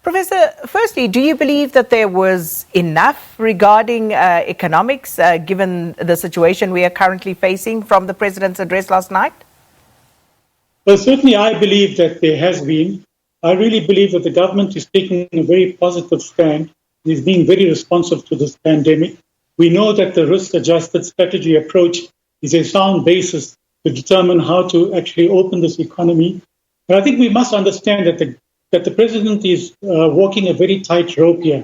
Professor, firstly, do you believe that there was enough regarding economics, given the situation we are currently facing from the President's address last night? Well, certainly I believe that there has been. I really believe that the government is taking a very positive stand. It is being very responsive to this pandemic. We know that the risk-adjusted strategy approach is a sound basis to determine how to actually open this economy. But I think we must understand that the president is walking a very tight rope here.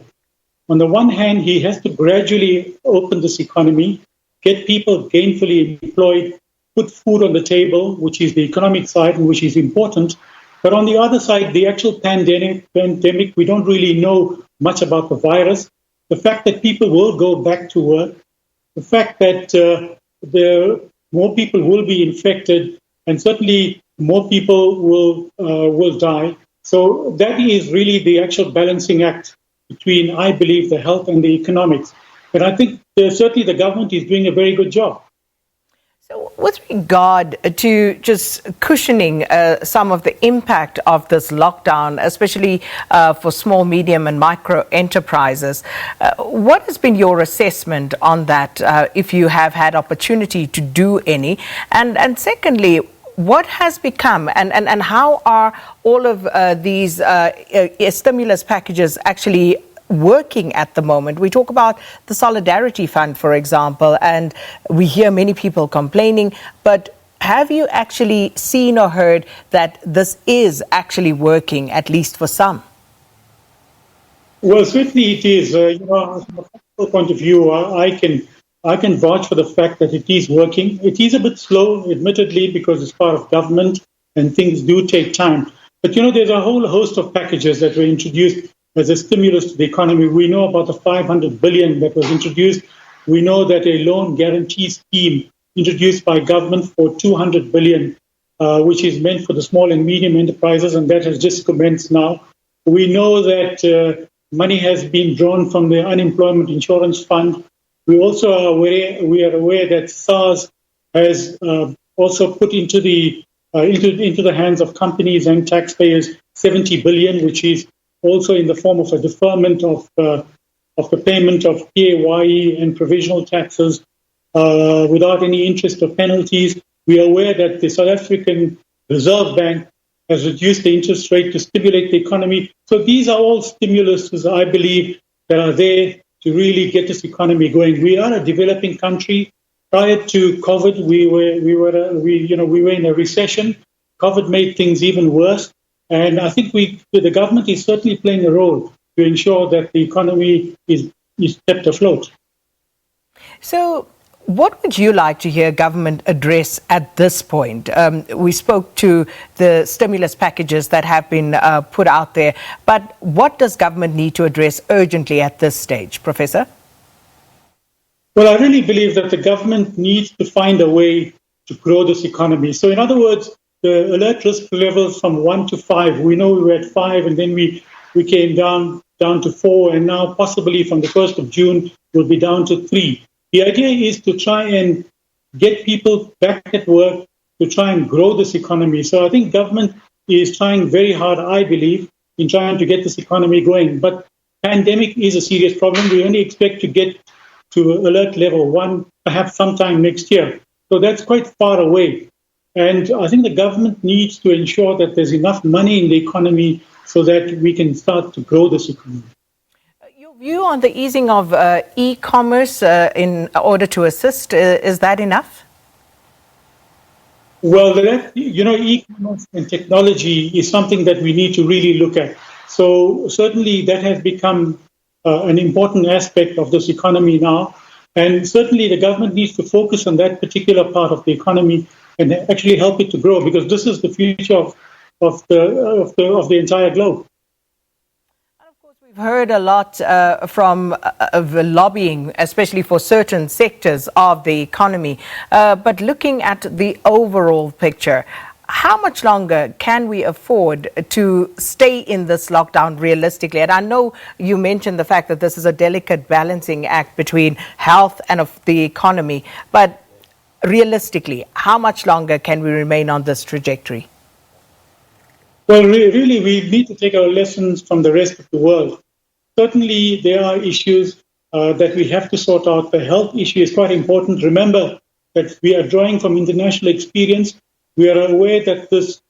On the one hand, he has to gradually open this economy, get people gainfully employed, put food on the table, which is the economic side and which is important. But on the other side, the actual pandemic, we don't really know much about the virus. The fact that people will go back to work, the fact that more people will be infected, and certainly more people will die. So that is really the actual balancing act between, I believe, the health and the economics. And I think certainly the government is doing a very good job. So with regard to just cushioning some of the impact of this lockdown, especially for small, medium and micro enterprises, what has been your assessment on that, if you have had opportunity to do any? And secondly, what has become and how are all of these stimulus packages actually working at the moment? We talk about the Solidarity Fund, for example, and we hear many people complaining, but have you actually seen or heard that this is actually working, at least for some? Well, certainly it is. From a practical point of view, I can vouch for the fact that it is working. It is a bit slow, admittedly, because it's part of government and things do take time. But, there's a whole host of packages that were introduced as a stimulus to the economy. We know about the 500 billion that was introduced. We know that a loan guarantee scheme introduced by government for 200 billion, which is meant for the small and medium enterprises, and that has just commenced now. We know that money has been drawn from the Unemployment Insurance Fund. We also are aware that SARS has also put into the hands of companies and taxpayers 70 billion, which is also in the form of a deferment of the payment of PAYE and provisional taxes without any interest or penalties. We are aware that the South African Reserve Bank has reduced the interest rate to stimulate the economy. So these are all stimuluses, I believe, that are there to really get this economy going. We are a developing country. Prior to COVID, we were in a recession. COVID made things even worse. And I think the government is certainly playing a role to ensure that the economy is kept afloat. So what would you like to hear government address at this point? We spoke to the stimulus packages that have been put out there, but what does government need to address urgently at this stage, Professor? Well, I really believe that the government needs to find a way to grow this economy. So in other words, the alert risk levels from 1 to 5. We know we were at 5 and then we came down to 4, and now possibly from the 1st of June we'll be down to 3. The idea is to try and get people back at work, to try and grow this economy. So I think government is trying very hard, I believe, in trying to get this economy going. But pandemic is a serious problem. We only expect to get to alert level 1 perhaps sometime next year. So that's quite far away. And I think the government needs to ensure that there's enough money in the economy so that we can start to grow this economy. Your view on the easing of e-commerce in order to assist, is that enough? Well, e-commerce and technology is something that we need to really look at. So certainly that has become an important aspect of this economy now. And certainly the government needs to focus on that particular part of the economy and actually help it to grow, because this is the future of the entire globe. And of course, we've heard a lot from lobbying, especially for certain sectors of the economy. But looking at the overall picture, how much longer can we afford to stay in this lockdown realistically? And I know you mentioned the fact that this is a delicate balancing act between health and of the economy, but realistically, how much longer can we remain on this trajectory? Well, really, we need to take our lessons from the rest of the world. Certainly, there are issues that we have to sort out. The health issue is quite important. Remember that we are drawing from international experience. We are aware that this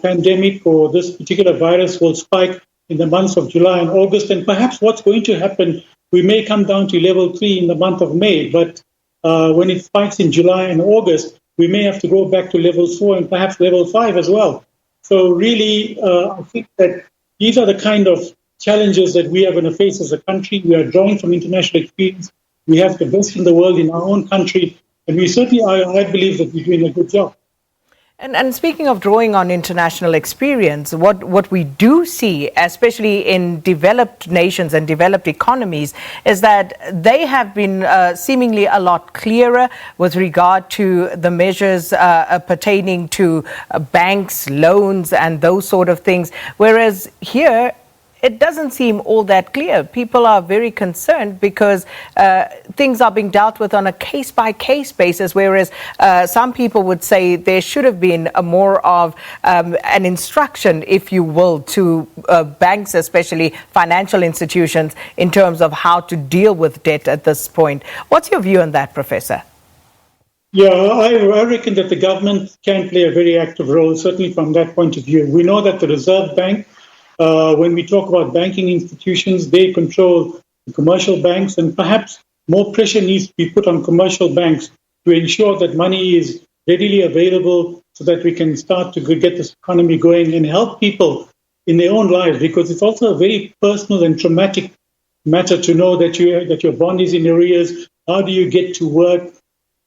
pandemic or this particular virus will spike in the months of July and August. And perhaps what's going to happen, we may come down to level 3 in the month of May. But when it spikes in July and August, we may have to go back to level 4 and perhaps level 5 as well. So really, I think that these are the kind of challenges that we are going to face as a country. We are drawing from international experience. We have the best in the world in our own country. And we certainly, I believe that we're doing a good job. And speaking of drawing on international experience, what we do see, especially in developed nations and developed economies, is that they have been seemingly a lot clearer with regard to the measures pertaining to banks, loans, and those sort of things. Whereas here, it doesn't seem all that clear. People are very concerned because things are being dealt with on a case-by-case basis, whereas some people would say there should have been a more of an instruction, if you will, to banks, especially financial institutions, in terms of how to deal with debt at this point. What's your view on that, Professor? Yeah, I reckon that the government can play a very active role, certainly from that point of view. We know that the Reserve Bank, when we talk about banking institutions, they control the commercial banks, and perhaps more pressure needs to be put on commercial banks to ensure that money is readily available so that we can start to get this economy going and help people in their own lives, because it's also a very personal and traumatic matter to know that your bond is in arrears. How do you get to work?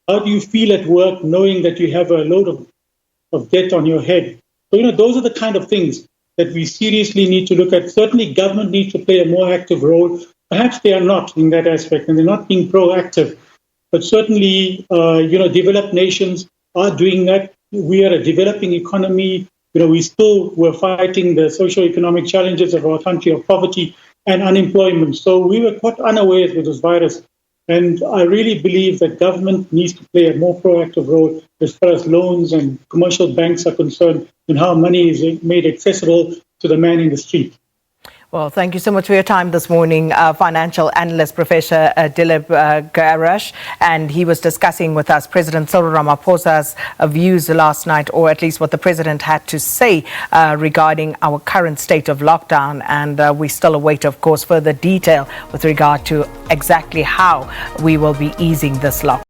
How do you feel at work knowing that you have a load of debt on your head? So, those are the kind of things that we seriously need to look at. Certainly, government needs to play a more active role. Perhaps they are not in that aspect, and they're not being proactive. But certainly, developed nations are doing that. We are a developing economy. We're fighting the socio-economic challenges of our country of poverty and unemployment. So we were caught unawares with this virus. And I really believe that government needs to play a more proactive role as far as loans and commercial banks are concerned, and how money is made accessible to the man in the street. Well, thank you so much for your time this morning, Financial Analyst Professor Dilip Garach. And he was discussing with us President Cyril Ramaphosa's views last night, or at least what the president had to say regarding our current state of lockdown. And we still await, of course, further detail with regard to exactly how we will be easing this lockdown.